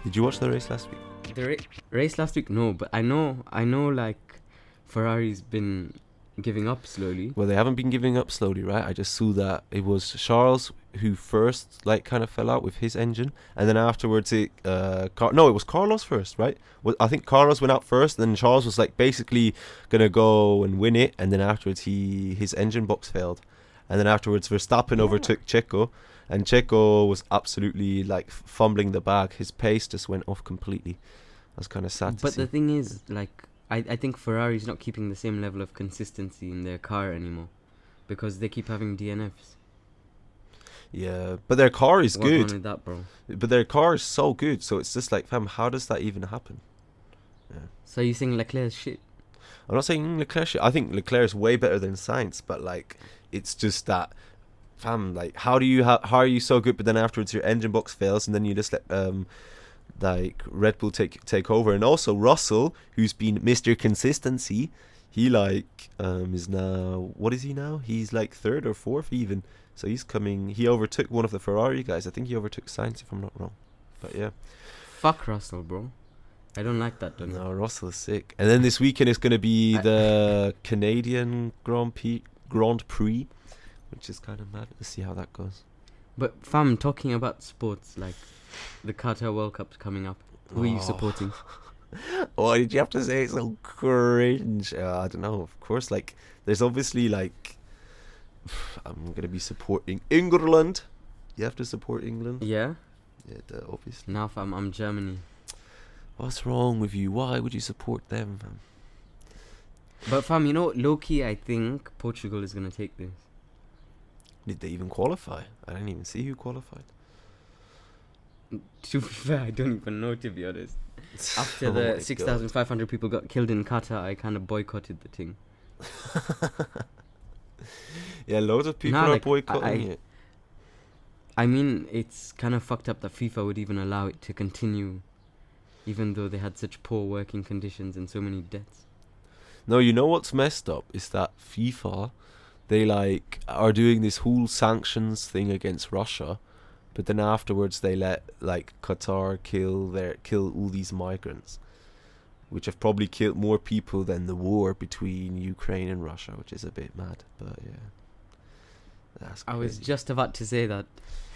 Did you watch the race last week? The race last week, no, but I know, like, Ferrari's been giving up slowly. Well, they haven't been giving up slowly, right? I just saw that it was Charles who first, like, kind of fell out with his engine, and then afterwards it was Carlos first, right? Well, I think Carlos went out first, and then Charles was like basically gonna go and win it, and then afterwards his engine box failed, and then afterwards Verstappen overtook Checo, and Checo was absolutely like fumbling the bag. His pace just went off completely. I was kind of sad to But see. the thing is, like, I think Ferrari's not keeping the same level of consistency in their car anymore, because they keep having DNFs. Yeah, but their car is What's wrong good. with that, bro? But their car is so good, so it's just like, fam, how does that even happen? Yeah. So you think Leclerc's shit? I'm not saying Leclerc shit. I think Leclerc is way better than Sainz, but like, it's just that, fam, like, how are you so good, but then afterwards your engine box fails, and then you just let like Red Bull take over, and also Russell, who's been Mr. Consistency, he like is now, what is he now? He's like third or fourth even. So he overtook one of the Ferrari guys. I think he overtook Sainz, if I'm not wrong. But yeah. Fuck Russell, bro. I don't like that, don't No, Russell is sick. And then this weekend is going to be the Canadian Grand Prix, which is kind of mad. Let's see how that goes. But fam, talking about sports, like the Qatar World Cup's coming up. Who are you supporting? Why did you have to say it so cringe? I don't know. Of course, like, there's obviously, like, I'm going to be supporting England. You have to support England. Yeah? Yeah, obviously. Now fam, I'm Germany. What's wrong with you? Why would you support them, fam? But fam, you know, low-key, I think Portugal is going to take this. Did they even qualify? I didn't even see who qualified. To be fair, I don't even know, to be honest. After Oh my the 6,500 people got killed in Qatar, I kind of boycotted the thing. Yeah, loads of people Nah, are like, boycotting it. I mean, it's kind of fucked up that FIFA would even allow it to continue, even though they had such poor working conditions and so many deaths. No, you know what's messed up is that FIFA, they like are doing this whole sanctions thing against Russia, but then afterwards they let like Qatar kill all these migrants, which have probably killed more people than the war between Ukraine and Russia, which is a bit mad. But yeah, that's I was crazy. just about to say that,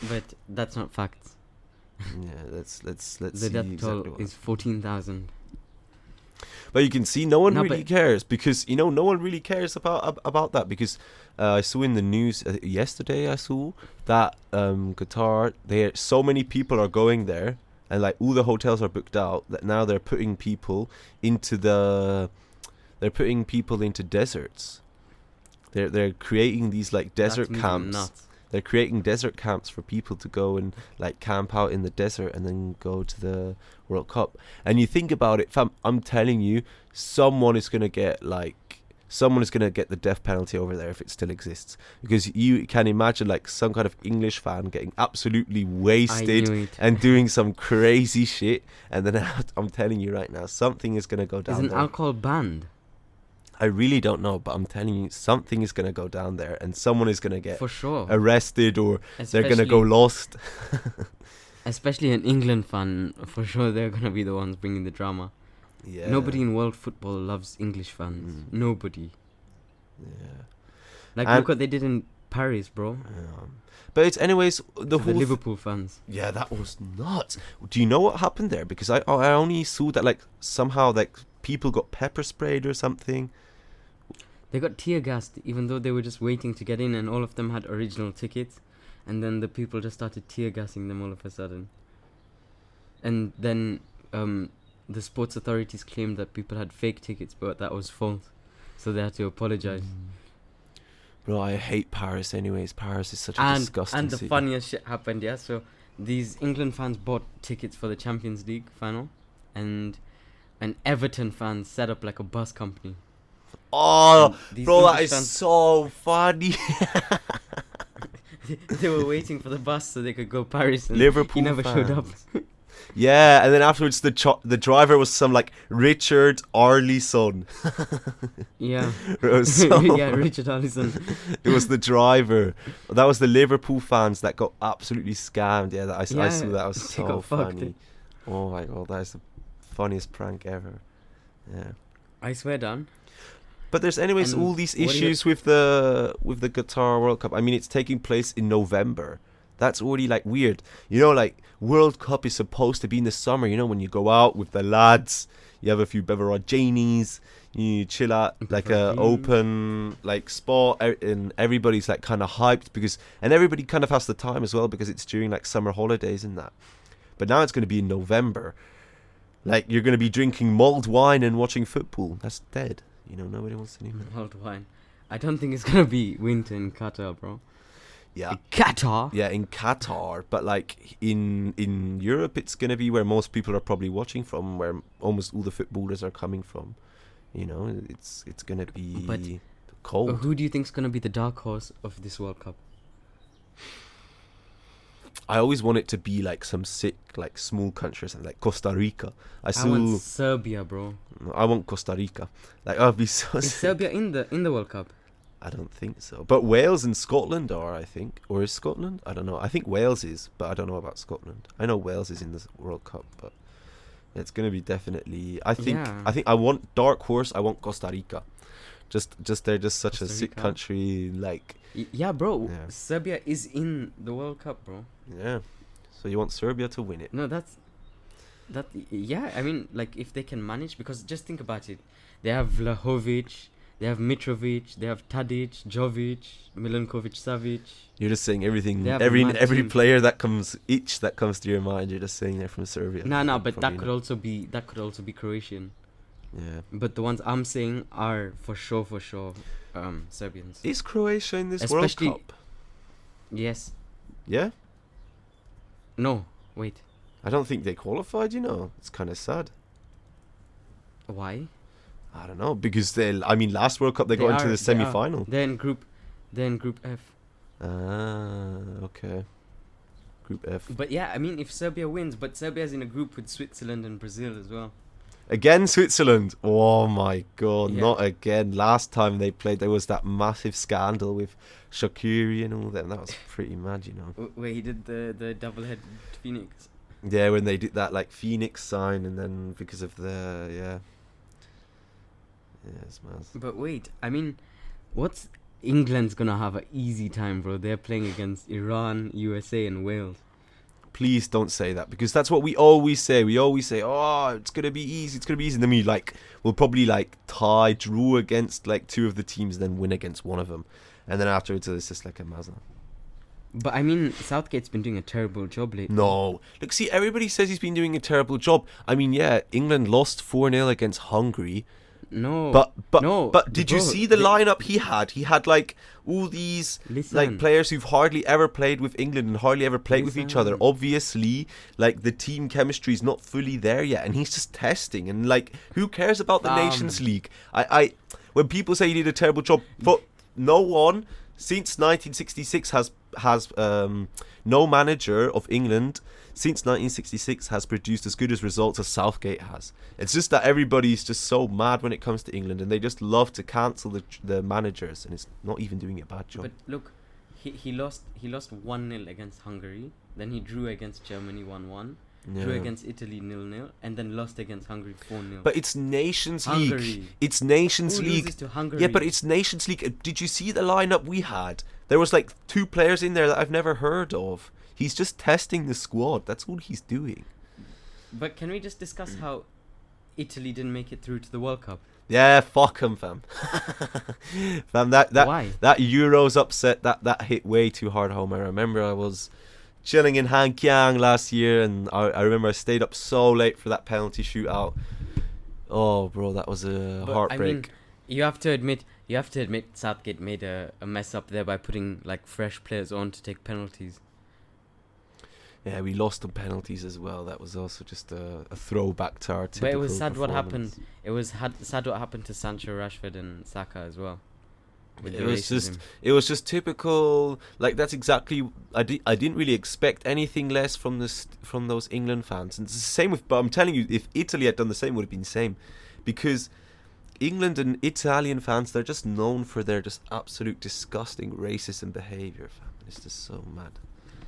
but that's not facts. Yeah, let's The see death exactly toll what. is 14,000. But you can see no one No, really but- cares, because no one really cares about that, because I saw in the news yesterday, I saw that Qatar, so many people are going there, and like all the hotels are booked out, that now they're putting people into deserts. They're creating these like desert That's camps. nuts. They're creating desert camps for people to go and like camp out in the desert and then go to the World Cup. And you think about it, fam, I'm telling you, someone is gonna get the death penalty over there if it still exists. Because you can imagine like some kind of English fan getting absolutely wasted knew it. and doing some crazy shit, and then I'm telling you right now, something is gonna go down Isn't there. alcohol banned? I really don't know, but I'm telling you, something is gonna go down there, and someone is gonna get For sure. arrested, or they're gonna go lost. Especially an England fan, for sure they're gonna be the ones bringing the drama. Yeah. Nobody in world football loves English fans. Nobody. Yeah. Like, And- look what they did in Paris, bro. But it's anyways the The whole. Liverpool fans. Yeah, that was nuts. Do you know what happened there? Because I only saw that like somehow like people got pepper sprayed or something. They got tear gassed, even though they were just waiting to get in, and all of them had original tickets. And then the people just started tear gassing them all of a sudden. And then the sports authorities claimed that people had fake tickets, but that was false. So they had to apologize. Bro, I hate Paris anyways. Paris is such a disgusting And the city. funniest shit happened, yeah. So these England fans bought tickets for the Champions League final, and Everton fans set up like a bus company. Oh, These bro, that English is fans- so funny. They were waiting for the bus so they could go Paris, and Liverpool he never showed up. fans. Yeah, and then afterwards the driver was some like Richard Arlison. Yeah. It was so Yeah, Richard Allison. It was the driver. That was the Liverpool fans that got absolutely scammed. Yeah, I saw that. It was they so got fucked. funny. Oh my god, that is the funniest prank ever. Yeah. I swear, Dan. But there's anyways And all these what do you- issues with the Qatar World Cup. I mean, it's taking place in November. That's already like weird. You know, like World Cup is supposed to be in the summer. You know, when you go out with the lads, you have a few beveraginis, you chill out like a Beveragini. open like spot, and everybody's like kind of hyped and everybody kind of has the time as well because it's during like summer holidays and that. But now it's going to be in November. Like you're going to be drinking mulled wine and watching football. That's dead. You know, nobody wants to do that. Mulled wine. I don't think it's gonna be winter in Qatar, bro. Yeah. In Qatar. Yeah, in Qatar, but like in Europe, it's gonna be where most people are probably watching from, where almost all the footballers are coming from. You know, it's gonna be But cold. Who do you think's gonna be the dark horse of this World Cup? I always want it to be like some sick, like small countries, like Costa Rica. I want Serbia, bro. I want Costa Rica. Like I'd be so. Is sick. Serbia in the World Cup? I don't think so. But Wales and Scotland are, I think. Or is Scotland? I don't know. I think Wales is, but I don't know about Scotland. I know Wales is in the World Cup, but it's going to be definitely... I think I want dark horse. I want Costa Rica. They're just such Costa a sick Rica? country. Like, Yeah, bro. Yeah. Serbia is in the World Cup, bro. yeah. So you want Serbia to win it. No, yeah, I mean, like, if they can manage, because just think about it. They have Vlahovic, they have Mitrovic, they have Tadic, Jovic, Milinkovic, Savic. You're just saying everything, They have a every mad team. player that comes to your mind, you're just saying they're from Serbia. No, but Probably that could also be Croatian. Yeah. But the ones I'm saying are for sure, Serbians. Is Croatia in this Especially- World Cup? Yes. Yeah? No. Wait. I don't think they qualified, you know. It's kind of sad. Why? I don't know, because last World Cup they got into the semi-final. They're in Group F. Ah, okay. Group F. But yeah, I mean, if Serbia wins, but Serbia's in a group with Switzerland and Brazil as well. Again, Switzerland. Oh my god, Yeah. not again. Last time they played, there was that massive scandal with Shaqiri and all that. And that was pretty mad, you know. Where he did the double-headed phoenix. Yeah, when they did that like Phoenix sign, and then because of the it's mad. But wait, I mean, what's England's gonna have an easy time, bro? They're playing against Iran, USA, and Wales. Please don't say that, because that's what we always say. We always say, "Oh, it's gonna be easy. It's gonna be easy." And then we'll probably tie, drew against like two of the teams, then win against one of them, and then afterwards it's just like a mazza. But I mean, Southgate's been doing a terrible job lately. No, look, see, everybody says he's been doing a terrible job. I mean, yeah, England lost 4-0 against Hungary. No. But did you bro, see the lineup he had? He had like all these Listen. players who've hardly ever played with England and hardly ever played with each other. Listen. Obviously, like the team chemistry is not fully there yet, and he's just testing. And like, who cares about the Nations League? I when people say he did a terrible job, but no one since 1966 has no manager of England since 1966 has produced as good as results as Southgate has. It's just that everybody's just so mad when it comes to England, and they just love to cancel the managers, and it's not even doing a bad job. But look, he lost 1-0 against Hungary, then he drew against Germany 1-1, drew against Italy 0-0, and then lost against Hungary 4-0. But it's Nations Hungary. League. It's Nations Who League. loses to Hungary? Yeah, but it's Nations League. Did you see the lineup we had? There was like 2 players in there that I've never heard of. He's just testing the squad. That's all he's doing. But can we just discuss how Italy didn't make it through to the World Cup? Yeah, fuck him, fam. Fam, Why? that Euros upset, that hit way too hard home. I remember I was chilling in Hankyang last year, and I remember I stayed up so late for that penalty shootout. Oh, bro, that was a heartbreak. I mean, you have to admit Southgate made a mess up there by putting like fresh players on to take penalties. Yeah, we lost on penalties as well. That was also just a throwback to our typical But it was sad what performance. happened. It was sad what happened to Sancho, Rashford, and Saka as well. With It the was racism. just typical. Like, that's exactly. I didn't really expect anything less from those England fans. And it's the same with. But I'm telling you, if Italy had done the same, it would have been the same, because England and Italian fans, they're just known for their just absolute disgusting racism behaviour. Fam. It's just so mad.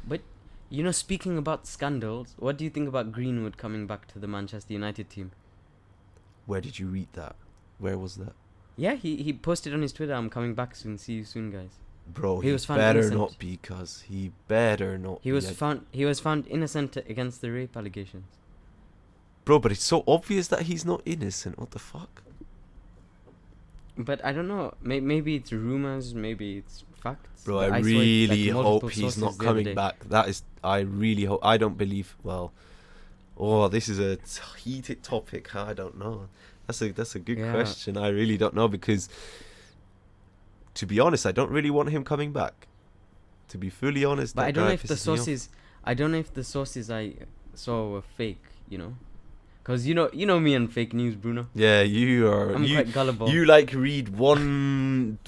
But You know, speaking about scandals, what do you think about Greenwood coming back to the Manchester United team? Where did you read that? Where was that? Yeah, he posted on his Twitter, "I'm coming back soon. See you soon, guys." Bro, He he was found better innocent. not be, cuz he better not He be. was found innocent against the rape allegations. Bro, but it's so obvious that he's not innocent. What the fuck? But I don't know. Maybe it's rumors. Maybe it's facts. Bro, but I saw it, really multiple hope he's not sources the other coming day. back. That is, I really hope. I don't believe. Well, oh, this is a heated topic. I don't know. That's a good Yeah. question. I really don't know because, to be honest, I don't really want him coming back. To be fully honest, But that I don't know guy if the pisses me off. sources. I don't know if the sources I saw were fake. You know, because you know me and fake news, Bruno. Yeah, you are. I'm quite gullible. You like read one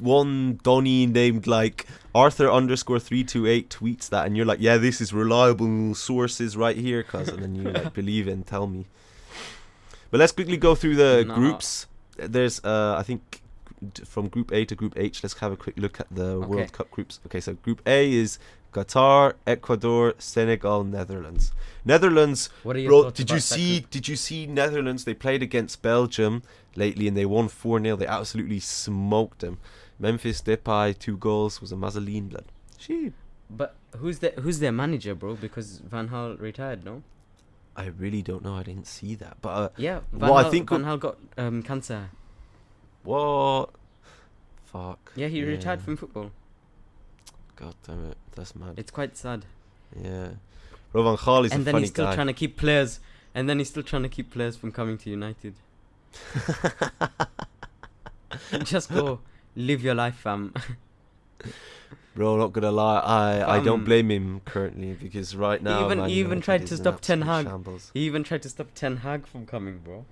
Donny named like Arthur_328 tweets that, and you're like, yeah, this is reliable sources right here, cuz, and then you like believe it and tell me. But let's quickly go through the Nah. groups. There's I think from Group A to Group H. Let's have a quick look at the Okay. World Cup groups. Okay, so Group A is Qatar, Ecuador, Senegal, Netherlands. Netherlands. What are your Bro, thoughts did about you that see? group? Did you see Netherlands? They played against Belgium lately, and they won 4-0. They absolutely smoked them. Memphis Depay 2 goals was a Mazzoline blood. Shit. But who's their manager, bro? Because Van Gaal retired, no? I really don't know. I didn't see that, but Yeah, well, I Van think Gaal got cancer. what? Fuck. Yeah, he retired from football. God damn it, that's mad. It's quite sad. Yeah, Bro, Van Gaal is And a then funny he's still guy. trying to keep players. And then he's still trying to keep players from coming to United. Just go live your life, fam. Bro, not gonna lie, I don't Fam. blame him currently because right now He Man even United tried is to in stop Ten absolute Hag. shambles. He even tried to stop Ten Hag from coming, bro.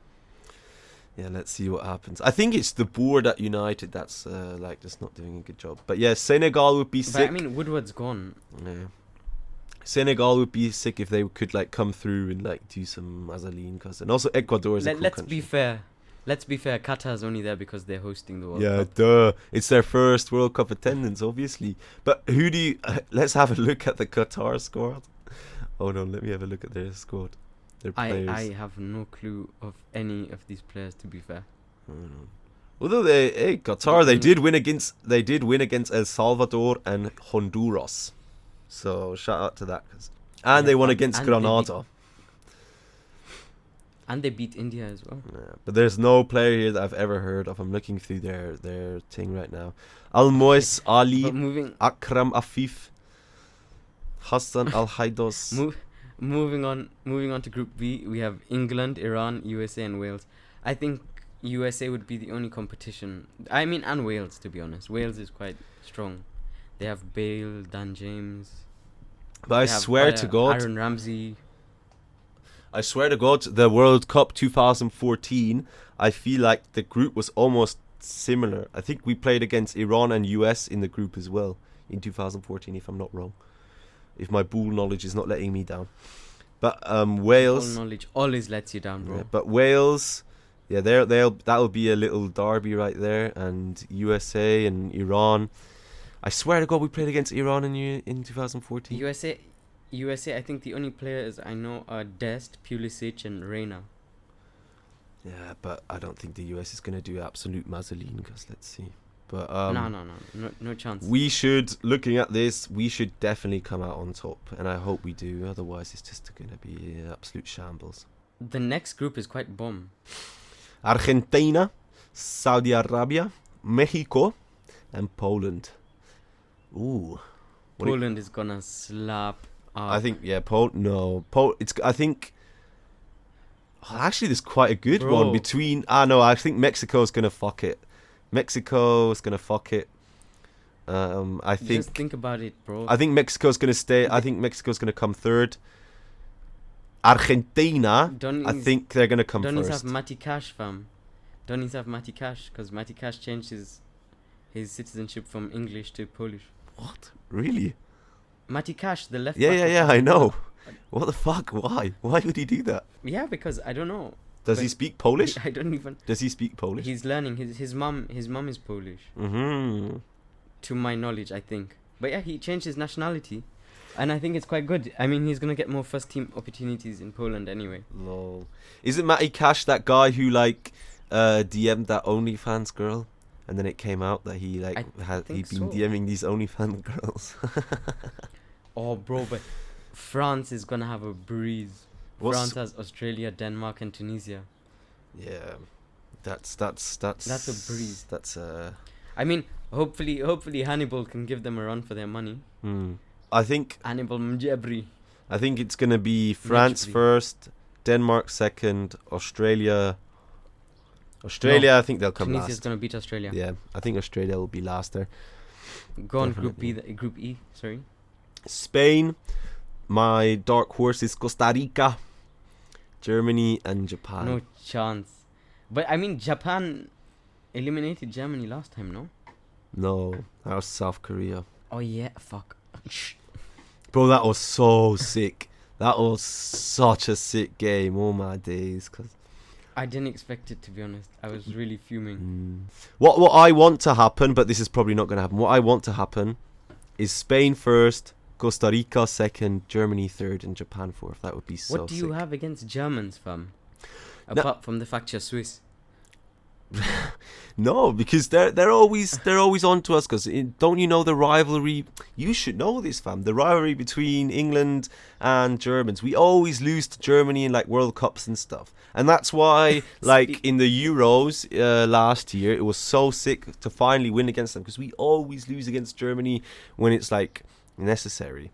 Yeah, let's see what happens. I think it's the board at United that's like just not doing a good job. But yeah, Senegal would be But sick. I mean, Woodward's gone. Yeah. Senegal would be sick if they could like come through and like do some Mazzoline, cause and also Ecuador is a cool Let's country. be fair. Let's be fair. Qatar's only there because they're hosting the World Yeah, Cup. duh. It's their first World Cup attendance, obviously. But who do you... let's have a look at the Qatar squad. Oh no, let me have a look at their squad. Their players. I have no clue of any of these players, to be fair. Although Qatar, they did win against El Salvador and Honduras. So shout out to that. And Yeah, they won fun. against And they beat- Granada. And they beat India as well. Yeah, but there's no player here that I've ever heard of. I'm looking through their thing right now. Al-Mois Ali, But Akram Afif, Hassan Al-Haidos. moving on to Group B, we have England, Iran, USA, and Wales. I think USA would be the only competition. I mean, and Wales, to be honest. Wales is quite strong. They have Bale, Dan James. But I they have, swear to God, Aaron Ramsey. I swear to God, the World Cup 2014, I feel like the group was almost similar. I think we played against Iran and US in the group as well in 2014, if I'm not wrong. If my bull knowledge is not letting me down. But All Wales, knowledge always lets you down, bro. yeah, but Wales, yeah, that'll be a little derby right there, and USA and Iran. I swear to God, we played against Iran in 2014. USA, I think the only players I know are Dest, Pulisic, and Reina. Yeah, but I don't think the US is gonna do absolute Mazzoline, because let's see. But No chance. looking at this, we should definitely come out on top, and I hope we do. Otherwise, it's just gonna be absolute shambles. The next group is quite bomb. Argentina, Saudi Arabia, Mexico, and Poland. Ooh. What do you- Poland is gonna slap up. I think I think actually there's quite a good Bro. one between I think Mexico's gonna fuck it. I think Just think about it, bro. I think Mexico's gonna stay. I think Mexico's gonna come third. Argentina, I think they're gonna come Don't first. have Matty Cash, fam. Don't have Matty Cash, because Matty Cash changed his citizenship from English to Polish. What? Really? Matty Cash, the left. Yeah, back yeah, of yeah. I Argentina. know. What the fuck? Why? Why would he do that? Yeah, because I don't know. Does he But speak Polish? I don't even. Does he speak Polish? He's learning. His mum is Polish, Mm-hmm. to my knowledge, I think. But yeah, he changed his nationality. And I think it's quite good. I mean, he's gonna get more first team opportunities in Poland anyway. No. Isn't Matty Cash that guy who like DM'd that OnlyFans girl? And then it came out that he like he'd been so. DMing these OnlyFans girls. Oh, bro, but France is gonna have a breeze. France has Australia, Denmark, and Tunisia. Yeah, that's a breeze. That's I mean, hopefully Hannibal can give them a run for their money. I think Hannibal Mjebri. I think it's gonna be France first, Denmark second, Australia. I think they'll come Tunisia's last. gonna beat Australia. Yeah, I think Australia will be last there. Go on Group E. Sorry. Spain. My dark horse is Costa Rica, Germany, and Japan. No chance. But I mean, Japan eliminated Germany last time, no? No, that was South Korea. Oh yeah, fuck. Bro, that was so sick. That was such a sick game. Oh my days. Cause I didn't expect it, to be honest. I was really fuming. What I want to happen, but this is probably not going to happen. What I want to happen is Spain first, Costa Rica second, Germany third, and Japan fourth. That would be so sick. What do you have against Germans, fam? Apart from the fact you're Swiss. No, because they're always on to us. Because don't you know the rivalry? You should know this, fam. The rivalry between England and Germans. We always lose to Germany in like World Cups and stuff, and that's why like in the Euros last year it was so sick to finally win against them, because we always lose against Germany when it's like necessary.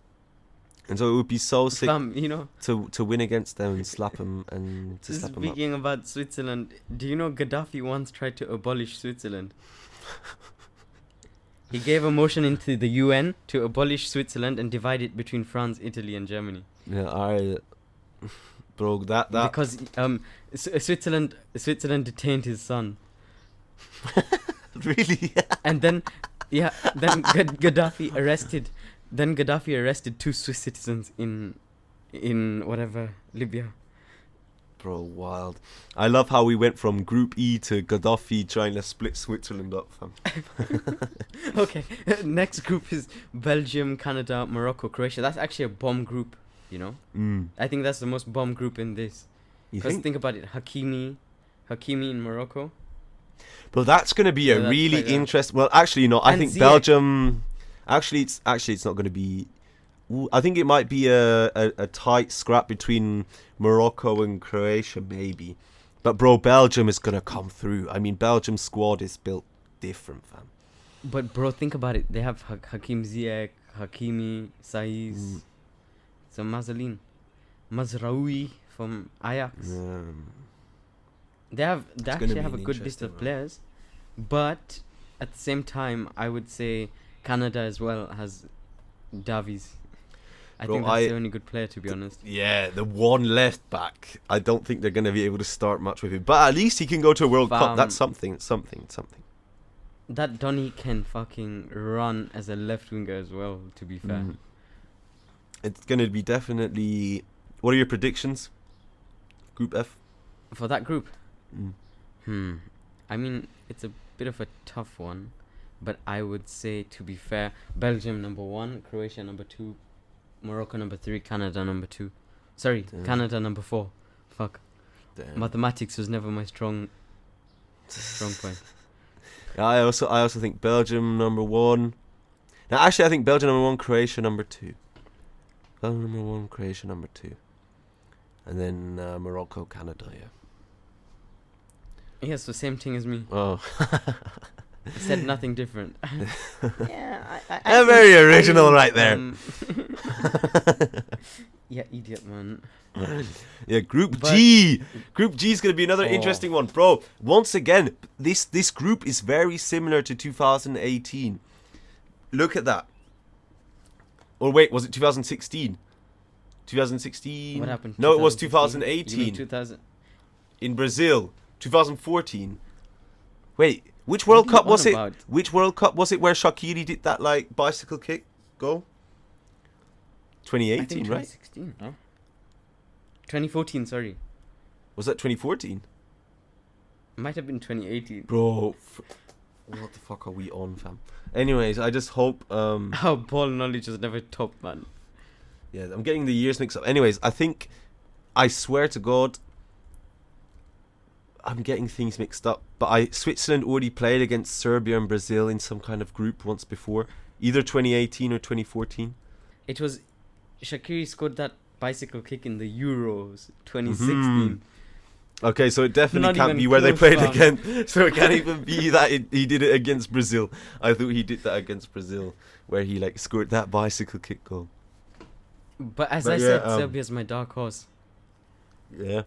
And so it would be so sick, you know, to win against them and slap them and to slap them up. Speaking about Switzerland, do you know Gaddafi once tried to abolish Switzerland? He gave a motion into the UN to abolish Switzerland and divide it between France, Italy, and Germany. Yeah, bro, that because Switzerland detained his son. Really? And then Gaddafi arrested. Then Gaddafi arrested 2 Swiss citizens in whatever, Libya. Bro, wild. I love how we went from Group E to Gaddafi trying to split Switzerland up, fam. Okay, next group is Belgium, Canada, Morocco, Croatia. That's actually a bomb group, you know? I think that's the most bomb group in this. Because think about it, Hakimi in Morocco. But that's going to be a really interesting... Well, actually, no, I think Belgium... Actually, it's not going to be... I think it might be a tight scrap between Morocco and Croatia, maybe. But, bro, Belgium is going to come through. I mean, Belgium's squad is built different, fam. But, bro, think about it. They have Hakim Ziyech, Hakimi, Saiz, so Mazraoui from Ajax. They actually have a good list of players. But, at the same time, I would say... Canada as well has Davies. I think that's the only good player, to be honest. Yeah, the one left back. I don't think they're going to be able to start much with him. But at least he can go to a World Cup. That's something. That Donny can fucking run as a left winger as well, to be fair. It's going to be definitely... What are your predictions? Group F? For that group? I mean, it's a bit of a tough one. But I would say, to be fair, Belgium number 1, Croatia number 2, Morocco number 3, Canada number 2. Sorry, Canada number 4. Fuck. Damn. Mathematics was never my strong point. Yeah, I also think Belgium number 1. Now, actually, I think Belgium number 1, Croatia number 2. Belgium number 1, Croatia number 2. And then Morocco, Canada, yeah. Yeah, so same thing as me. Oh. I said nothing different. Yeah, I'm very original right there. Yeah, idiot, man. Yeah, Group G. Group G is going to be another interesting one. Bro, once again, this group is very similar to 2018. Look at that. Or wait, was it 2016? 2016? What happened? No, it was 2018. You mean 2000? In Brazil. 2014. Wait. Which World Cup was it? Which World Cup was it where Shaqiri did that like bicycle kick goal? 2018, I think 2016, right? No? 2014, sorry. Was that 2014? Might have been 2018. Bro, what the fuck are we on, fam? Anyways, I just hope... Our ball knowledge was never top, man. Yeah, I'm getting the years mixed up. Anyways, I swear to God, I'm getting things mixed up. But Switzerland already played against Serbia and Brazil in some kind of group once before, either 2018 or 2014. It was Shaqiri scored that bicycle kick in the Euros 2016. Okay, so it definitely Not can't even be where they close, played again. So it can't even be that he did it against Brazil. I thought he did that against Brazil, where he like scored that bicycle kick goal. But as But I yeah, said, Serbia's my dark horse. Yeah.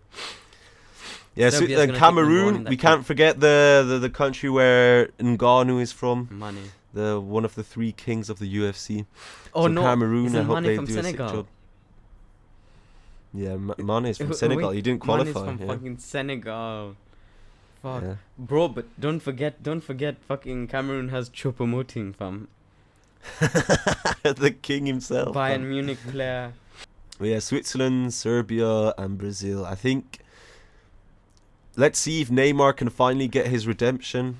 Yeah, so, Serbia's gonna take number one in Cameroon. that We group. can't forget the country where Ngannou is from. Mane. The one of the 3 kings of the UFC. Oh So no, Cameroon, I isn't hope Mane they from do a sick Senegal? job. Yeah, Mane is from Wait, Senegal. He didn't Mane is qualify. from Yeah. fucking Senegal. Fuck. Yeah. Bro, but don't forget fucking Cameroon has Choupo-Moting, fam. The king himself. Bayern man. Munich player. But yeah, Switzerland, Serbia, and Brazil. I think. Let's see if Neymar can finally get his redemption.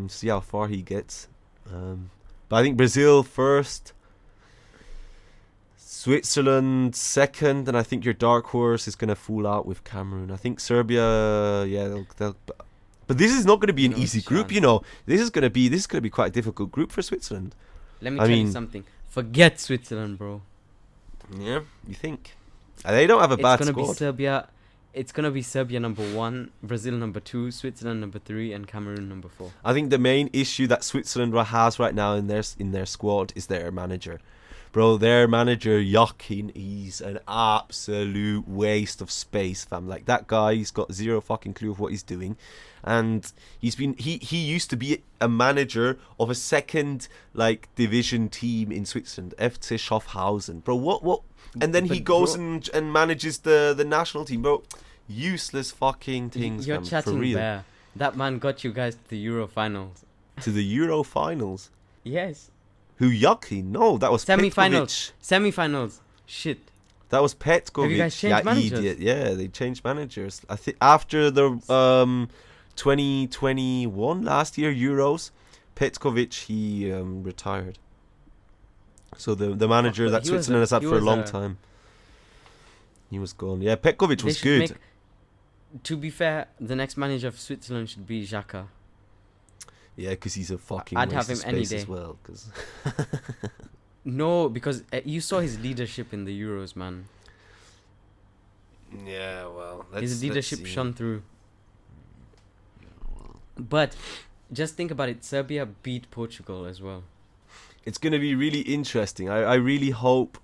See how far he gets. But I think Brazil first, Switzerland second, and I think your dark horse is gonna fool out with Cameroon. I think Serbia, yeah, they'll. But this is not going to be an No easy group, chance. you know. This is going to be quite a difficult group for Switzerland. Let me I tell you mean- something. Forget Switzerland, bro. Yeah, you think? They don't have a bad It's gonna be squad. Serbia. It's gonna be Serbia number 1, Brazil number 2, Switzerland number 3, and Cameroon number 4. I think the main issue that Switzerland has right now in their squad is their manager. Bro, their manager, Joachim, he's an absolute waste of space, fam. Like, that guy, he's got zero fucking clue of what he's doing. And he used to be a manager of a second, like, division team in Switzerland, FC Schaffhausen. Bro, what? And then he But goes bro- and manages the national team, bro. Useless fucking things, You're fam, for chatting real. bear. That man got you guys to the Euro finals. To the Euro finals. Yes. Who, Joachim? No, that was Semi-finals. Petkovic. Semi-finals. Shit. That was Petkovic. Have you guys changed managers? Idiot. Yeah, they changed managers. I think after the 2021 last year Euros, Petkovic he retired. So the manager but that he was Switzerland has had he for a was long a- time, he was gone. Yeah, Petkovic They was should good. make- To be fair, the next manager of Switzerland should be Xhaka. Yeah, because he's a fucking I'd waste have of him any space as day. well. Cause No, because you saw his leadership in the Euros, man. yeah, well, His leadership shone through. But just think about it. Serbia beat Portugal as well. It's going to be really interesting. I really hope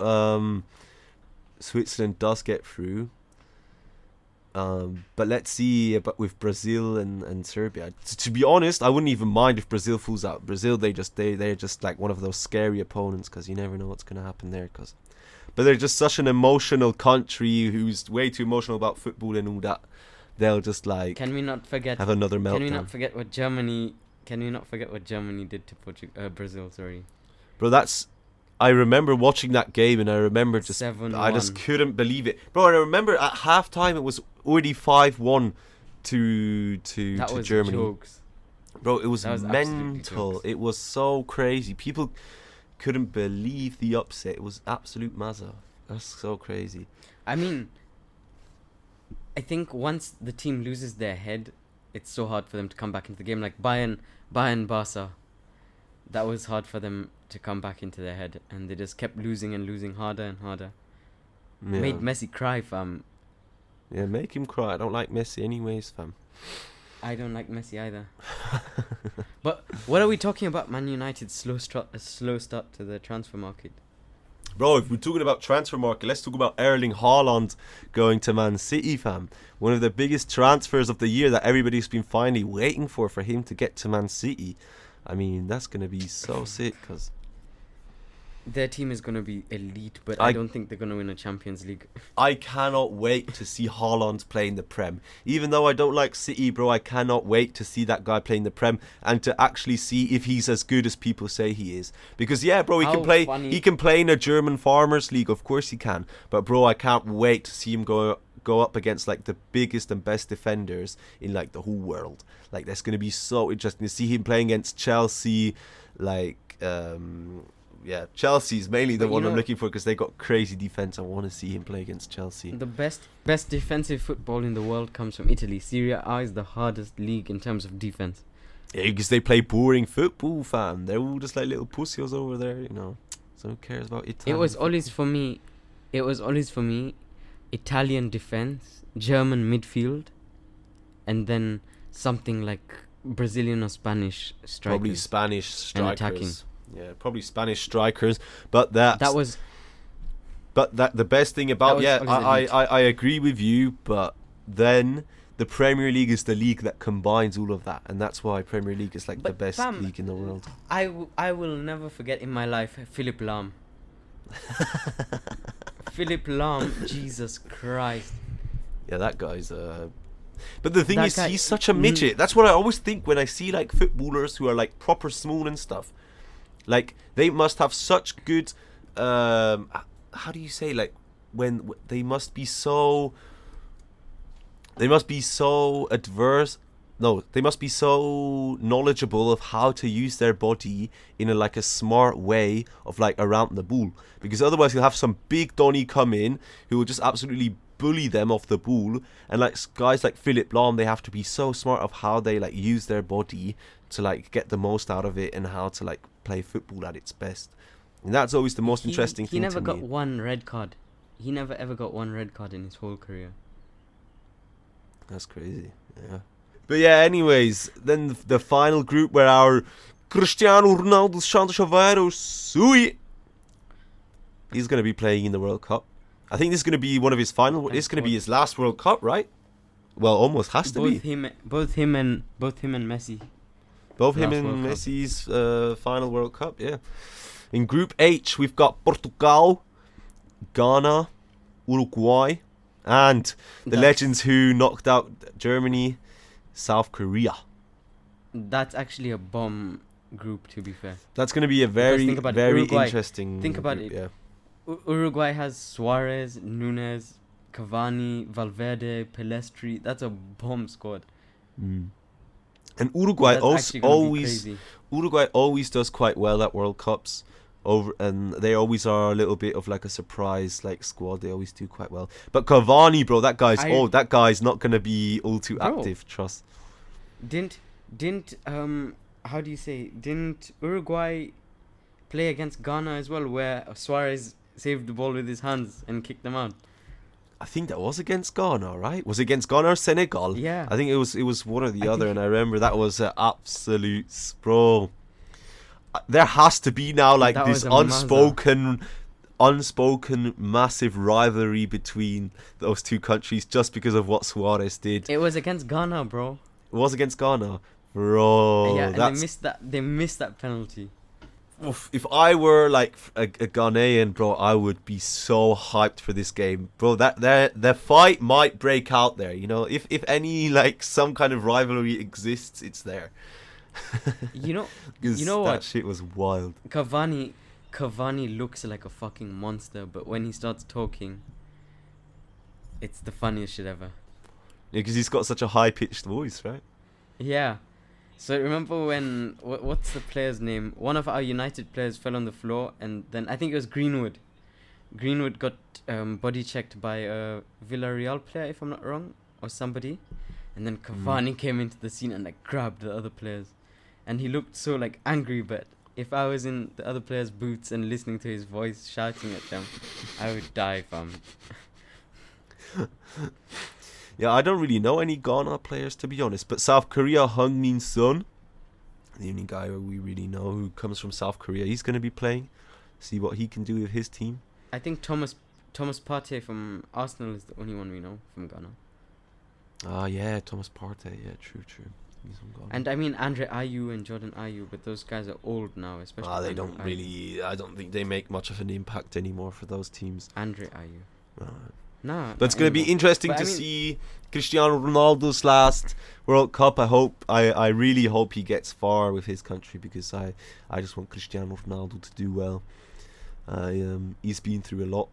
Switzerland does get through. But let's see about with Brazil and Serbia. To be honest, I wouldn't even mind if Brazil fools out. Brazil, they're just like one of those scary opponents because you never know what's going to happen there. But they're just such an emotional country who's way too emotional about football and all that. They'll just like Can we not forget? have another meltdown. Can we not forget what Germany? Can we not forget what Germany did to Brazil? Sorry. Bro, I remember watching that game and I remember just 7-1. I just couldn't believe it. Bro, I remember at halftime it was already 5-1 to That was Germany. jokes. Bro, it was That was absolutely mental. jokes. It was so crazy. People couldn't believe the upset. It was absolute mazza. That's so crazy. I mean, I think once the team loses their head, it's so hard for them to come back into the game. Like Bayern, Barca, that was hard for them to come back into their head, and they just kept losing and losing harder and harder. Yeah. Made Messi cry, fam. Yeah, make him cry. I don't like Messi anyways, fam. I don't like Messi either. But what are we talking about? Man United's slow start to the transfer market. Bro, if we're talking about transfer market, let's talk about Erling Haaland going to Man City, fam. One of the biggest transfers of the year that everybody's been finally waiting for him to get to Man City. I mean, that's going to be so sick because Their team is going to be elite, but I don't think they're going to win a Champions League. I cannot wait to see Haaland play in the Prem. Even though I don't like City, bro, I cannot wait to see that guy play in the Prem and to actually see if he's as good as people say he is. Because yeah, bro, How funny. he can play in a German Farmers League, of course he can. But bro, I can't wait to see him go up against like the biggest and best defenders in like the whole world. Like that's going to be so interesting to see him playing against Chelsea, like yeah, Chelsea's mainly the But one I'm looking for because they got crazy defense. I want to see him play against Chelsea. The best defensive football in the world comes from Italy. Serie A is the hardest league in terms of defense. Yeah, because they play boring football, fam. They're all just like little pussies over there, you know. So who cares about Italy? It was always for me. Italian defense, German midfield, and then something like Brazilian or Spanish strikers. Probably Spanish strikers. attacking. Yeah, probably Spanish strikers. But the best thing about I agree with you. But then the Premier League is the league that combines all of that, and that's why Premier League is like the best league in the world. I will never forget in my life Philip Lahm. Philip Lahm, Jesus Christ. Yeah, that guy's But the thing That is, guy- he's such a midget. That's what I always think when I see like footballers who are like proper small and stuff. Like they must have such good, how do you say, like when they must be so adverse. No, they must be so knowledgeable of how to use their body in a smart way of like around the ball. Because otherwise you'll have some big Donny come in who will just absolutely bully them off the ball. And like guys like Philip Lahm, they have to be so smart of how they like use their body to like get the most out of it and how to like play football at its best. And that's always the most interesting thing to me. He never got one red card. He never ever got one red card in his whole career. That's crazy. Yeah. But yeah, anyways, then the final group where our Cristiano Ronaldo Santos Aveiro he's going to be playing in the World Cup. I think this is going to be one of his final. It's going to be his last World Cup, right? Well, almost has to be. Both him and Messi. Both him Last and World Cup. Messi's final World Cup, yeah. In Group H, we've got Portugal, Ghana, Uruguay, and the legends who knocked out Germany, South Korea. That's actually a bomb group, to be fair. That's going to be a very Uruguay, interesting think about group, it. yeah. Uruguay has Suarez, Nunes, Cavani, Valverde, Pelestri. That's a bomb squad. And Uruguay That's actually gonna be crazy. Uruguay always does quite well at World Cups. And they always are a little bit of like a surprise like squad. They always do quite well. But Cavani, bro, that guy's old. That guy's not gonna be all too active. Trust. Didn't how do you say? Didn't Uruguay play against Ghana as well, where Suarez saved the ball with his hands and kicked them out? I think that was against Ghana, right? Was it against Ghana or Senegal? Yeah. I think it was one or the other, and I remember that was an absolute bro. There has to be now like That this was a unspoken massive rivalry between those two countries just because of what Suarez did. It was against Ghana, bro. It was against Ghana, bro. Yeah, and they missed that penalty. Oof, if I were like a Ghanaian, bro, I would be so hyped for this game, bro. The fight might break out there, you know. If any like some kind of rivalry exists, it's there. You know that what? shit was wild. Cavani looks like a fucking monster, but when he starts talking, it's the funniest shit ever. Yeah, because he's got such a high pitched voice, right? Yeah. So remember when what's the player's name? One of our United players fell on the floor, and then I think it was Greenwood. Greenwood got body checked by a Villarreal player, if I'm not wrong, or somebody, and then Cavani came into the scene and like grabbed the other players, and he looked so like angry. But if I was in the other players' boots and listening to his voice shouting at them, I would die, fam. Yeah, I don't really know any Ghana players, to be honest. But South Korea, Heung-min Son, the only guy we really know who comes from South Korea, he's going to be playing. See what he can do with his team. I think Thomas Partey from Arsenal is the only one we know from Ghana. Ah, yeah, Thomas Partey. Yeah, true. He's from Ghana. And I mean Andre Ayew and Jordan Ayew, but those guys are old now, especially. They don't really. I don't think they make much of an impact anymore for those teams. Andre Ayew. Nah. But it's going to be interesting to see Cristiano Ronaldo's last World Cup. I really hope he gets far with his country, because I just want Cristiano Ronaldo to do well. He's been through a lot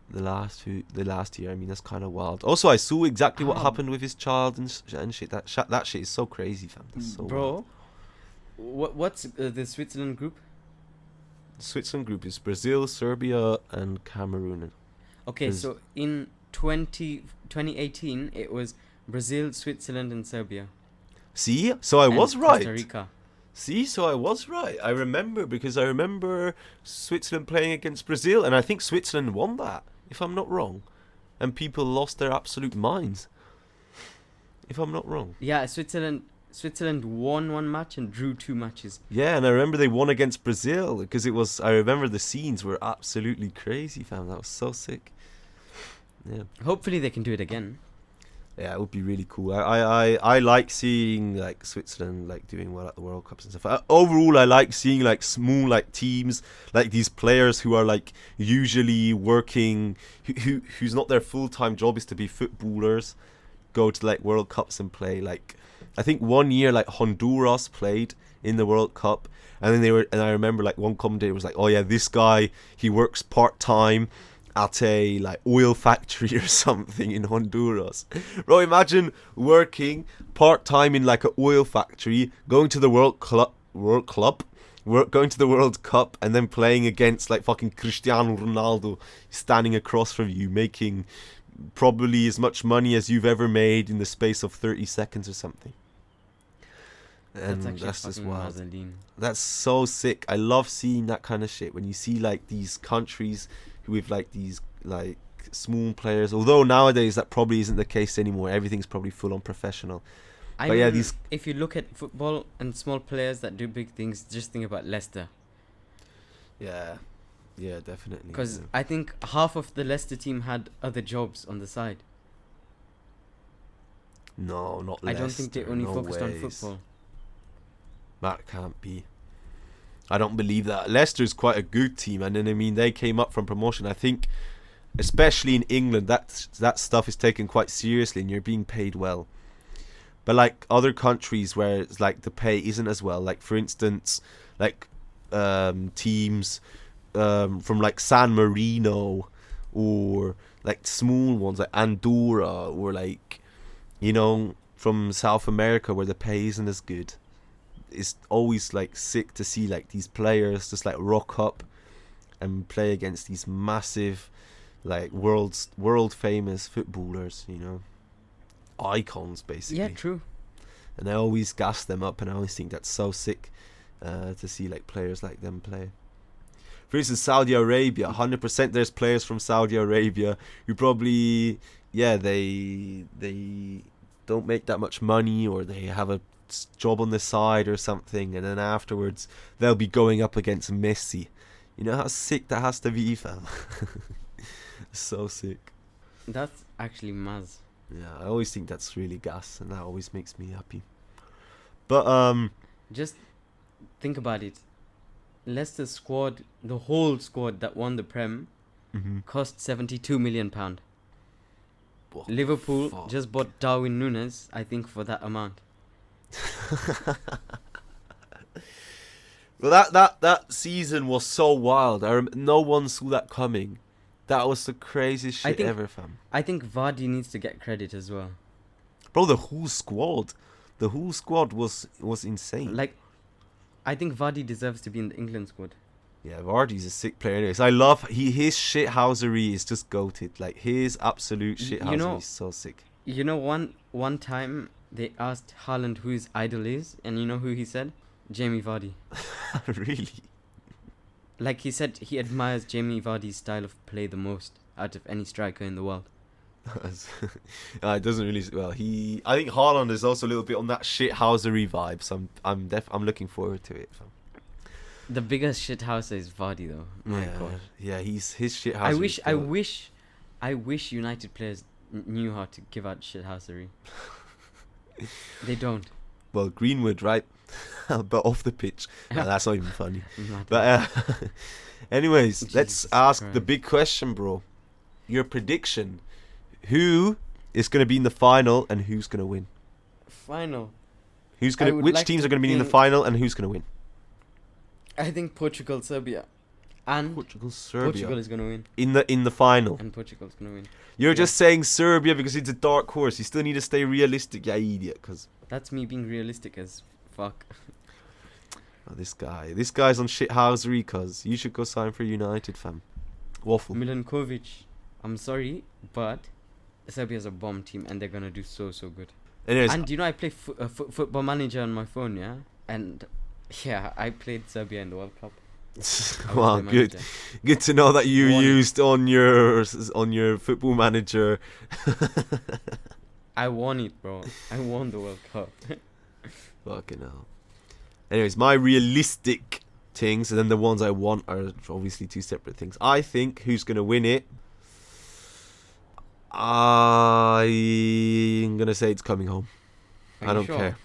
the last year. I mean, that's kind of wild. Also, I saw exactly what happened with his child and shit. That shit is so crazy, fam. That's so bro. Wild. What's the Switzerland group? Switzerland group is Brazil, Serbia, and Cameroon. Okay, Is- so in 2018, it was Brazil, Switzerland, and Serbia. See, so I And was right. Costa Rica. See, so I was right. I remember because I remember Switzerland playing against Brazil, and I think Switzerland won that, if I'm not wrong. And people lost their absolute minds, if I'm not wrong. Yeah, Switzerland won one match and drew 2 matches. Yeah, and I remember they won against Brazil because it was. I remember the scenes were absolutely crazy, fam. That was so sick. Yeah. Hopefully they can do it again. Yeah, it would be really cool. I like seeing like Switzerland like doing well at the World Cups and stuff. Overall, I like seeing like small like teams, like these players who are like usually working, who's not their full time job is to be footballers, go to like World Cups and play. Like I think one year like Honduras played in the World Cup, and then I remember like one commentator was like, oh yeah, this guy he works part time at a like oil factory or something in Honduras. Bro, imagine working part-time in like an oil factory, going to the World Cup, going to the World Cup, and then playing against like fucking Cristiano Ronaldo standing across from you, making probably as much money as you've ever made in the space of 30 seconds or something. And that's just wild. Mazaline. That's so sick. I love seeing that kind of shit when you see like these countries with like these like small players, although nowadays that probably isn't the case anymore. Everything's probably full on professional. I But yeah, mean, these- if you look at football and small players that do big things, just think about Leicester. Yeah definitely, Because I think half of the Leicester team had other jobs on the side. no, not I don't think they Leicester, only no focused on ways. football. That can't be. I don't believe that. Leicester's quite a good team, and then I mean they came up from promotion. I think, especially in England, that stuff is taken quite seriously, and you're being paid well. But like other countries where it's like the pay isn't as well, like for instance, like teams from like San Marino, or like small ones like Andorra, or like from South America where the pay isn't as good. It's always like sick to see like these players just like rock up and play against these massive like world famous footballers, icons basically. Yeah, true. And I always gas them up, and I always think that's so sick to see like players like them play. For instance, Saudi Arabia, 100% there's players from Saudi Arabia who probably they don't make that much money, or they have a job on the side or something, and then afterwards they'll be going up against Messi. You know how sick that has to be, fam. So sick. That's actually Maz. Yeah, I always think that's really gas, and that always makes me happy. But Just think about it. Leicester's squad, the whole squad that won the Prem, cost £72 million. what Liverpool fuck? just bought Darwin Núñez, I think, for that amount. Well, that season was so wild. No one saw that coming. That was the craziest I shit think- ever, fam. I think Vardy needs to get credit as well. Bro, the whole squad was insane. Like, I think Vardy deserves to be in the England squad. Yeah, Vardy's a sick player. Anyways, I love his shithousery is just goated. Like his absolute shithousery is so sick. You know, one time they asked Haaland who his idol is, and you know who he said? Jamie Vardy. Really? Like, he said he admires Jamie Vardy's style of play the most out of any striker in the world. It doesn't really. Well, I think Haaland is also a little bit on that shithousery vibe. So I'm looking forward to it. Fam. The biggest shithouser is Vardy, though. My God. Yeah, his shithousery. I wish United players knew how to give out shithousery. They don't. Well, Greenwood, right? But off the pitch. No, that's not even funny. Not But anyways, Jesus let's ask the Christ. big question, bro. Your prediction: who is going to be in the final, and who's going to win? Final. Who's I going to? would Which like teams to are going to be in the think- final, and who's going to win? I think Portugal, Serbia. And Portugal, Serbia. Portugal is going to win. in the final. And Portugal's going to win. You're yeah. just saying Serbia because it's a dark horse. You still need to stay realistic, you idiot. Cause That's me being realistic as fuck. Oh, this guy's on shithousery, cuz you should go sign for United, fam. Waffle. Milinkovic, I'm sorry, but Serbia's a bomb team and they're gonna do so good. Anyways, And you know, I play Football Manager on my phone, yeah, and yeah, I played Serbia in the World Cup. wow, good to know that you used on your Football Manager. I won it, bro. I won the World Cup. Fucking hell. Anyways, my realistic things, and then the ones I want are obviously two separate things. I think who's gonna win it. I'm gonna say it's coming home. I don't care.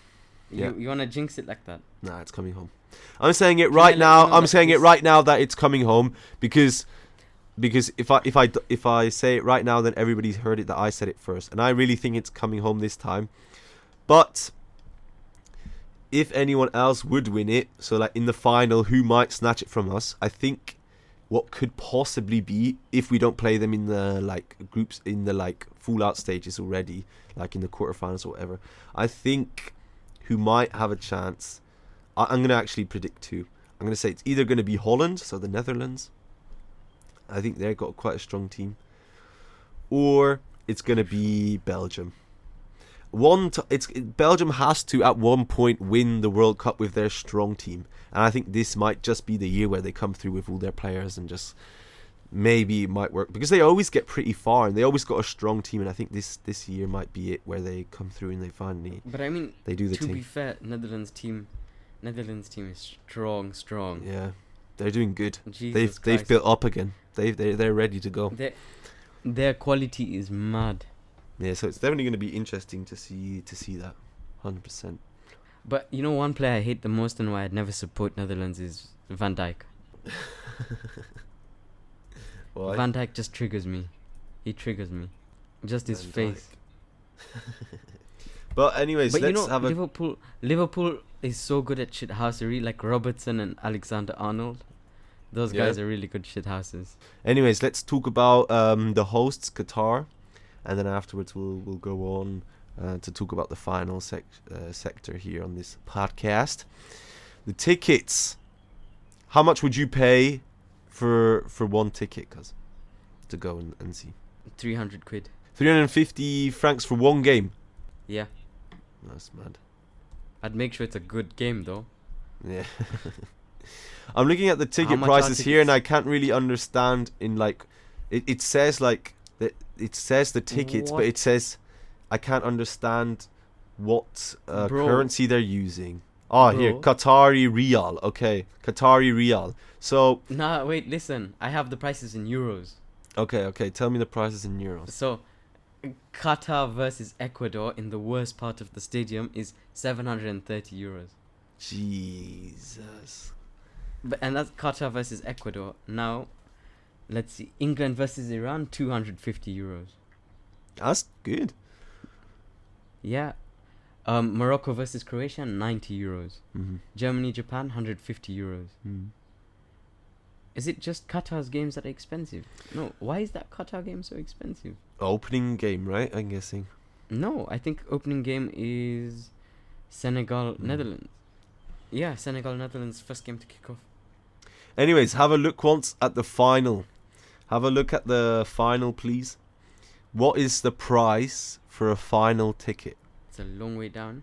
You wanna jinx it like that? Nah, it's coming home. I'm saying it right now. I'm saying it right now that it's coming home because if I say it right now, then everybody's heard it that I said it first, and I really think it's coming home this time. But if anyone else would win it, so like in the final, who might snatch it from us? I think what could possibly be, if we don't play them in the like groups, in the like full out stages already, like in the quarterfinals or whatever, I think who might have a chance. I'm going to actually predict two. I'm going to say it's either going to be Holland, so the Netherlands. I think they've got quite a strong team. Or it's going to be Belgium. Belgium has to, at one point, win the World Cup with their strong team. And I think this might just be the year where they come through with all their players and just maybe it might work. Because they always get pretty far and they always got a strong team. And I think this year might be it where they come through and they finally they do the to thing. Be fair, Netherlands team is strong. Yeah, they're doing good. Jesus they've Christ. built up again. They're ready to go. Their quality is mad. Yeah, so it's definitely going to be interesting to see that, 100%. But you know, one player I hate the most and why I'd never support Netherlands is Van Dijk. Why? Van Dijk just triggers me. He triggers me. Just his face. But anyways, but let's you know, Liverpool is so good at shithousery, like Robertson and Alexander-Arnold. Those guys are really good shithouses. Anyways, let's talk about the hosts, Qatar, and then afterwards we'll go on to talk about the final sector here on this podcast. The tickets. How much would you pay for one ticket, cuz, to go and see? 300 quid. 350 francs for one game. Yeah. That's mad. I'd make sure it's a good game though. Yeah. I'm looking at the ticket much prices are here and I tickets? can't really understand in like it says like that it says the tickets but it says I can't understand what currency they're using. Here, Qatari Riyal. Okay, Qatari Riyal. So Nah, wait, listen. I have the prices in euros. Okay, tell me the prices in euros. So Qatar versus Ecuador in the worst part of the stadium is 730 euros. Jesus. And that's Qatar versus Ecuador. Now, let's see. England versus Iran, 250 euros. That's good. Yeah. Morocco versus Croatia, 90 euros. Mm-hmm. Germany, Japan, 150 euros. Mm. Is it just Qatar's games that are expensive? No. Why is that Qatar game so expensive? Opening game, right? I'm guessing. No, I think opening game is Senegal, Netherlands. Yeah, Senegal, Netherlands, first game to kick off. Anyways, have a look once at the final. Have a look at the final, please. What is the price for a final ticket? It's a long way down.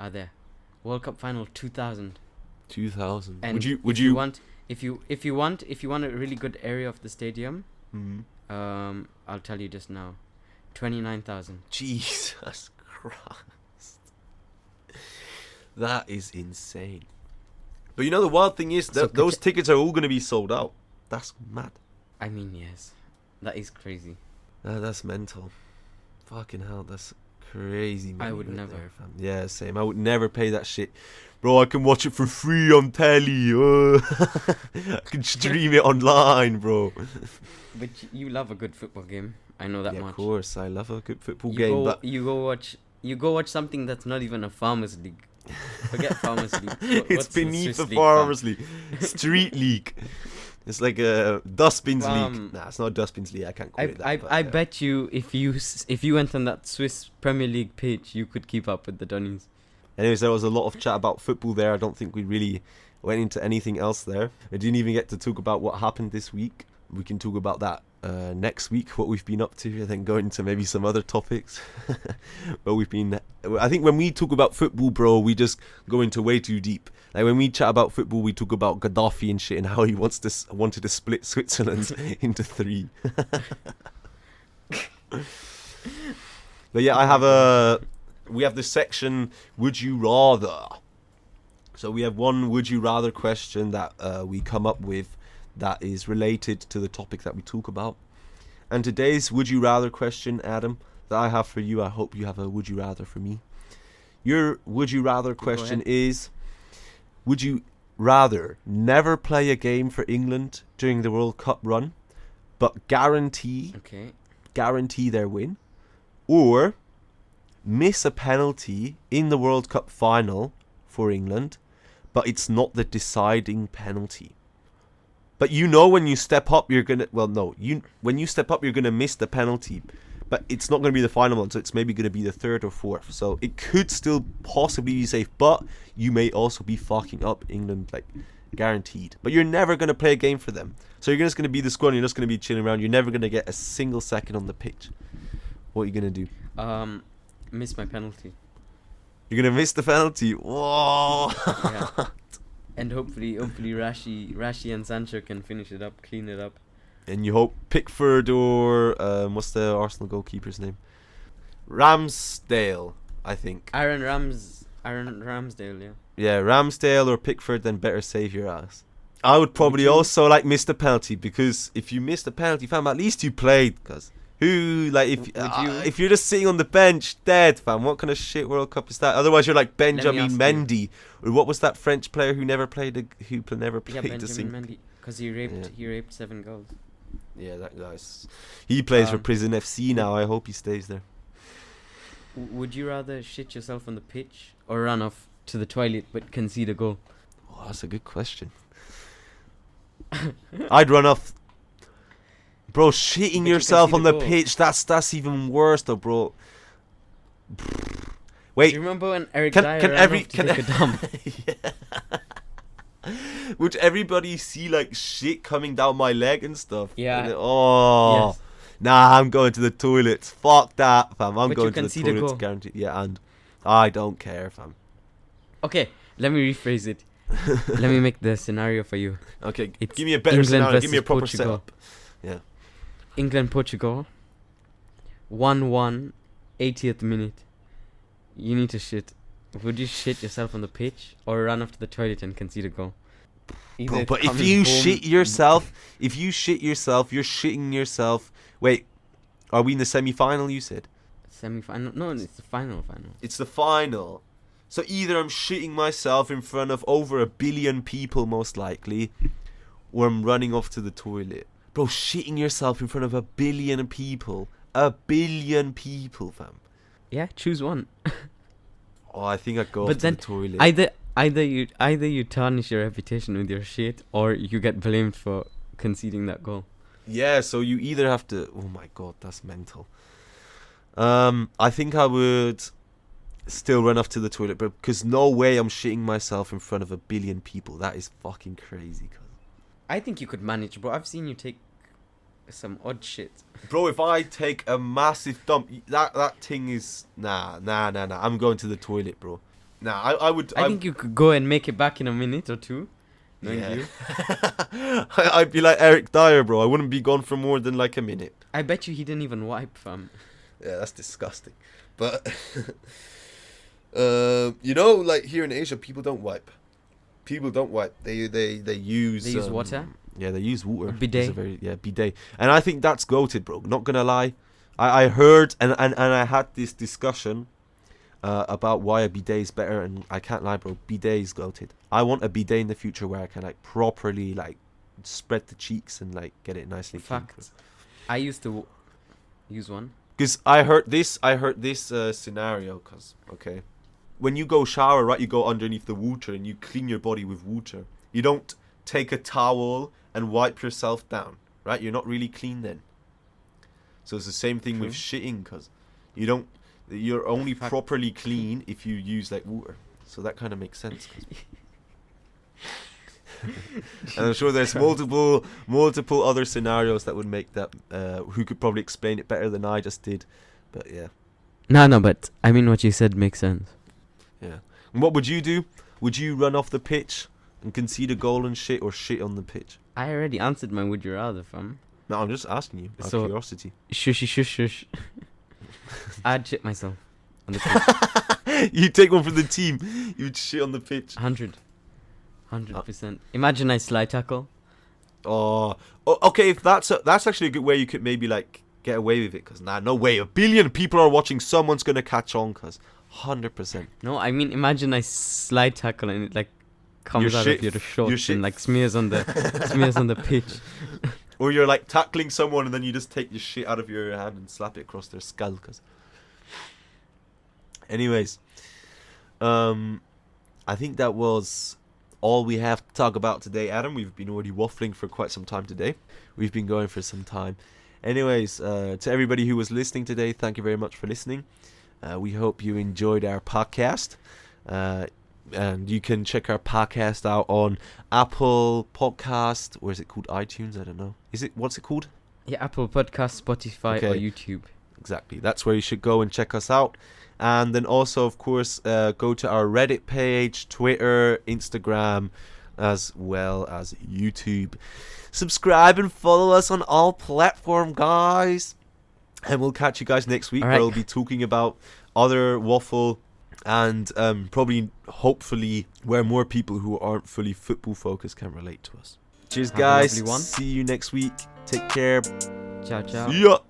There. World Cup final 2000. 2000. And Would you if you want a really good area of the stadium, I'll tell you just now. 29,000. Jesus Christ. That is insane. But you know the wild thing is that those tickets are all going to be sold out. That's mad. I mean, yes. That is crazy. That's mental. Fucking hell, that's crazy. I would never. There, fam. Yeah, same. I would never pay that shit. Bro, I can watch it for free on telly. I can stream it online, bro. But you love a good football game. I know that much. Of course, I love a good football game. But you go watch something that's not even a farmers league. Forget farmers league. It's beneath the farmers league. Street league. It's like a dustbins league. Nah, it's not dustbins league. I can't call it that. I bet you if you went on that Swiss Premier League page, you could keep up with the Donnies. Anyways, there was a lot of chat about football there. I don't think we really went into anything else there. I didn't even get to talk about what happened this week. We can talk about that next week, what we've been up to, and then go into maybe some other topics. But I think when we talk about football, bro, we just go into way too deep. Like when we chat about football, we talk about Gaddafi and shit and how he wanted to split Switzerland into 3. But yeah, we have this section, Would You Rather? So we have one Would You Rather question that we come up with that is related to the topic that we talk about. And today's Would You Rather question, Adam, that I have for you, I hope you have a Would You Rather for me. Your Would You Rather question is, would you rather never play a game for England during the World Cup run, but guarantee their win, or miss a penalty in the World Cup final for England, but it's not the deciding penalty? But you know when you step up, you're gonna. Well, no, when you step up, you're gonna miss the penalty, but it's not gonna be the final one. So it's maybe gonna be the third or fourth. So it could still possibly be safe, but you may also be fucking up England, like guaranteed. But you're never gonna play a game for them. So you're just gonna be the squad. You're just gonna be chilling around. You're never gonna get a single second on the pitch. What are you gonna do? Miss my penalty. You're gonna miss the penalty. Whoa. Yeah. And hopefully Rashi and Sancho can finish it up, clean it up. And you hope Pickford or what's the Arsenal goalkeeper's name? Ramsdale, I think. Aaron Ramsdale, yeah. Yeah, Ramsdale or Pickford, then better save your ass. I would probably also like miss the penalty, because if you miss the penalty, fam, at least you played. Cause if you're just sitting on the bench dead, fam, what kind of shit World Cup is that? Otherwise, you're like Benjamin Mendy, or what was that French player who never played Benjamin Mendy, because he raped 7 girls. Yeah, that guy's. He plays for Prison FC now. I hope he stays there. Would you rather shit yourself on the pitch or run off to the toilet but concede a goal? Oh, that's a good question. I'd run off. Bro, shitting yourself on the pitch, that's even worse though, bro. Wait. Do you remember when Eric Dyer ran off to take a dump? Yeah. Would everybody see like shit coming down my leg and stuff? Yeah. Yes. Nah, I'm going to the toilets. Fuck that, fam. I'm going to the toilets, guaranteed. Yeah, and I don't care, fam. Okay, let me rephrase it. Let me make the scenario for you. Okay, give me a better scenario. Give me a proper setup. Yeah. England, Portugal. 1-1, 80th minute. You need to shit. Would you shit yourself on the pitch or run off to the toilet and concede a goal? Bro, but if you shit yourself, you're shitting yourself. Wait, are we in the semi-final, you said? Semi-final? No, it's the final. It's the final. So either I'm shitting myself in front of over 1 billion people, most likely, or I'm running off to the toilet. Bro, shitting yourself in front of 1 billion people. 1 billion people, fam. Yeah, choose one. Oh, I think I'd go off to the toilet. Either you tarnish your reputation with your shit, or you get blamed for conceding that goal. Yeah, so you either have to. Oh my god, that's mental. I think I would still run off to the toilet, but because no way I'm shitting myself in front of 1 billion people. That is fucking crazy. I think you could manage, bro. I've seen you take some odd shit. Bro, if I take a massive dump, that thing is nah. I'm going to the toilet, bro. Nah, I would. I think you could go and make it back in a minute or two. Yeah. I'd be like Eric Dyer, bro. I wouldn't be gone for more than like a minute. I bet you he didn't even wipe, fam. Yeah, that's disgusting. But you know, like here in Asia, people don't wipe. They use water. Yeah, they use water. Bidet. Bidet. And I think that's goated, bro. Not gonna lie. I heard and I had this discussion about why a bidet is better, and I can't lie, bro. Bidet is goated. I want a bidet in the future where I can like properly like spread the cheeks and like get it nicely clean. Fact. I used to use one. Because I heard this scenario. Cause okay, when you go shower, right, you go underneath the water and you clean your body with water. You don't take a towel and wipe yourself down, right? You're not really clean then. So it's the same thing with shitting, cause you're only properly clean if you use like water. So that kind of makes sense. And I'm sure there's multiple other scenarios that would make that, who could probably explain it better than I just did. But yeah. No, but I mean what you said makes sense. Yeah. And what would you do? Would you run off the pitch and concede a goal and shit, or shit on the pitch? I already answered my would you rather, fam. No, I'm just asking you out of curiosity. Shush. I'd shit myself on the pitch. You take one for the team. You'd shit on the pitch. 100%. Imagine I slide tackle. Oh, okay. If that's actually a good way you could maybe like get away with it. Cause no way. 1 billion people are watching. Someone's gonna catch on. Cause 100%. No, I mean imagine I slide tackle and it like comes out of your shorts and like smears on the pitch. Or you're like tackling someone and then you just take your shit out of your hand and slap it across their skull. Cause. Anyways, I think that was all we have to talk about today, Adam. We've been already waffling for quite some time today. We've been going for some time. Anyways, to everybody who was listening today, thank you very much for listening. We hope you enjoyed our podcast. And you can check our podcast out on Apple Podcast, or is it called iTunes? I don't know. What's it called? Yeah, Apple Podcast, Spotify, or YouTube. Exactly. That's where you should go and check us out. And then also, of course, go to our Reddit page, Twitter, Instagram, as well as YouTube. Subscribe and follow us on all platforms, guys. And we'll catch you guys next week, where we'll be talking about other waffle and probably, hopefully, where more people who aren't fully football focused can relate to us. Cheers, guys. See you next week. Take care. Ciao, ciao. See ya.